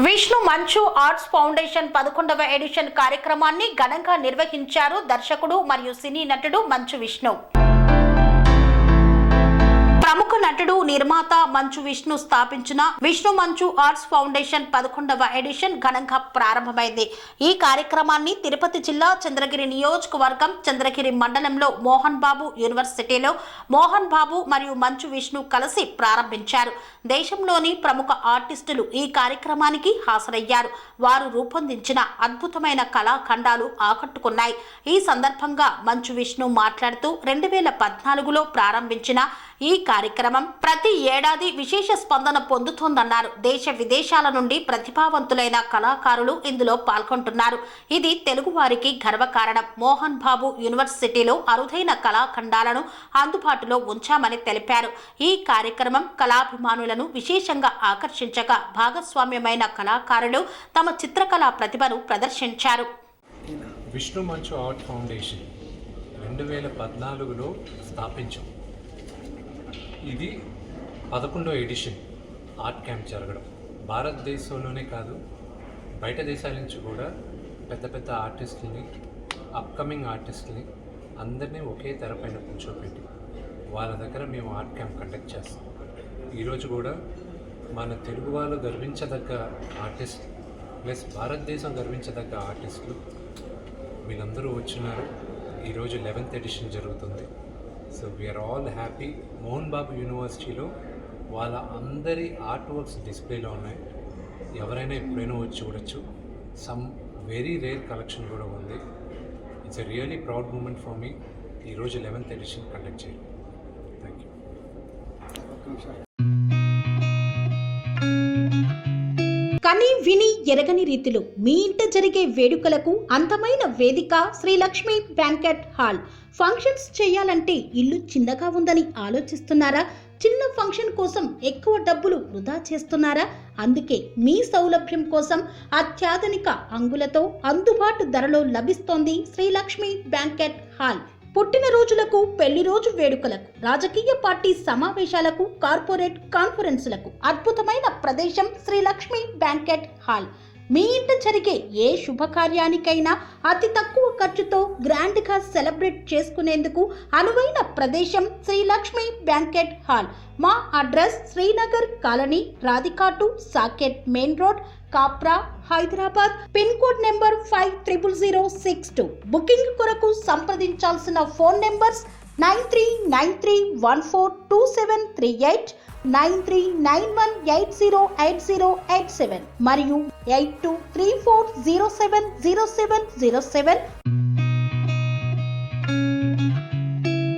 విష్ణు మంచు arts foundation 11వ edition కార్యక్రమాన్ని ఘనంగా నిర్వహించారు దర్శకుడు మరియు సినీ నటుడు మంచు విష్ణు. ప్రముఖ నటుడు నిర్మాత మంచు విష్ణు స్థాపించిన విష్ణు మంచు ఆర్ట్స్ ఫౌండేషన్ 11వ ఎడిషన్ ఘనంగా ప్రారంభమైంది. ఈ కార్యక్రమాన్ని తిరుపతి జిల్లా చంద్రగిరి నియోజకవర్గం చంద్రగిరి మండలంలో మోహన్ బాబు యూనివర్సిటీలో మోహన్ బాబు మరియు మంచు విష్ణు కలిసి ప్రారంభించారు. దేశంలోని ప్రముఖ ఆర్టిస్టులు ఈ కార్యక్రమానికి హాజరయ్యారు. వారు రూపొందించిన అద్భుతమైన కళాఖండాలు ఆకట్టుకున్నాయి. ఈ సందర్భంగా మంచు విష్ణు మాట్లాడుతూ 2014లో ప్రారంభించిన ఈ కార్యక్రమం ప్రతి ఏడాది విశేష స్పందన పొందుతోందన్నారు. దేశ విదేశాల నుండి ప్రతిభావంతులైన కళాకారులు ఇందులో పాల్గొంటున్నారు. ఇది తెలుగు వారికి గర్వకారణం. మోహన్ బాబు యూనివర్సిటీలో అరుదైన కళాఖండాలను అందుబాటులో ఉంచామని తెలిపారు. ఈ కార్యక్రమం కళాభిమానులను విశేషంగా ఆకర్షించగా భాగస్వామ్యమైన కళాకారులు తమ చిత్రకళా ప్రతిభను ప్రదర్శించారు. విష్ణు మంచు ఆర్ట్ ఫౌండేషన్ 2014లో స్థాపించాం. ఇది 11వ ఎడిషన్ ఆర్ట్ క్యాంప్ జరగడం. భారతదేశంలోనే కాదు, బయట దేశాల నుంచి కూడా పెద్ద పెద్ద ఆర్టిస్టులని, అప్కమింగ్ ఆర్టిస్టులని అందరినీ ఒకే తెరపైన కూర్చోబెట్టి వాళ్ళ దగ్గర మేము ఆర్ట్ క్యాంప్ కండక్ట్ చేస్తాం. ఈరోజు కూడా మన తెలుగు వాళ్ళు గర్వించదగ్గ ఆర్టిస్ట్ ప్లస్ భారతదేశం గర్వించదగ్గ ఆర్టిస్టులు వీళ్ళందరూ వచ్చినారు. ఈరోజు 11th ఎడిషన్ జరుగుతుంది. So we are all happy. Mohan Babu యూనివర్సిటీలో వాళ్ళ అందరి ఆర్ట్ వర్క్స్ డిస్ప్లేలో ఉన్నాయి. ఎవరైనా ఎప్పుడైనా వచ్చి చూడొచ్చు. సమ్ వెరీ రేర్ కలెక్షన్ కూడా ఉంది. It's a really proud moment for me ఈరోజు 11th ఎడిషన్ కండక్ట్ చేయాలి. Thank you. కని విని ఎరగని రీతిలో మీ ఇంట జరిగే వేడుకలకు అందమైన వేదిక Sri Lakshmi banquet hall. Functions చేయాలంటే ఇల్లు చిన్నగా ఉందని ఆలోచిస్తున్నారా? చిన్న ఫంక్షన్ కోసం ఎక్కువ డబ్బులు వృధా చేస్తున్నారా? అందుకే మీ సౌలభ్యం కోసం అత్యాధునిక అంగులతో అందుబాటు ధరలో లభిస్తోంది శ్రీ లక్ష్మి బ్యాంకెట్ హాల్. పుట్టినరోజులకు, పెళ్లి రోజు వేడుకలకు, రాజకీయ పార్టీ సమావేశాలకు, కార్పొరేట్ కాన్ఫరెన్సులకు అద్భుతమైన ప్రదేశం శ్రీ లక్ష్మి బ్యాంకెట్ హాల్. మీ ఇంట జరిగే ఏ శుభకార్యానికైనా అతి తక్కువ ఖర్చుతో గ్రాండ్గా సెలబ్రేట్ చేసుకునేందుకు అనువైన ప్రదేశం శ్రీ లక్ష్మి బ్యాంకెట్ హాల్. మా అడ్రస్ శ్రీనగర్ కాలనీ, రాధికాటు, Saket main road, Kapra, Hyderabad. Pin code number 500062. Booking కొరకు సంప్రదించాల్సిన ఫోన్ నెంబర్స్ 9393142738, 9391808087 మరియు 8234070707.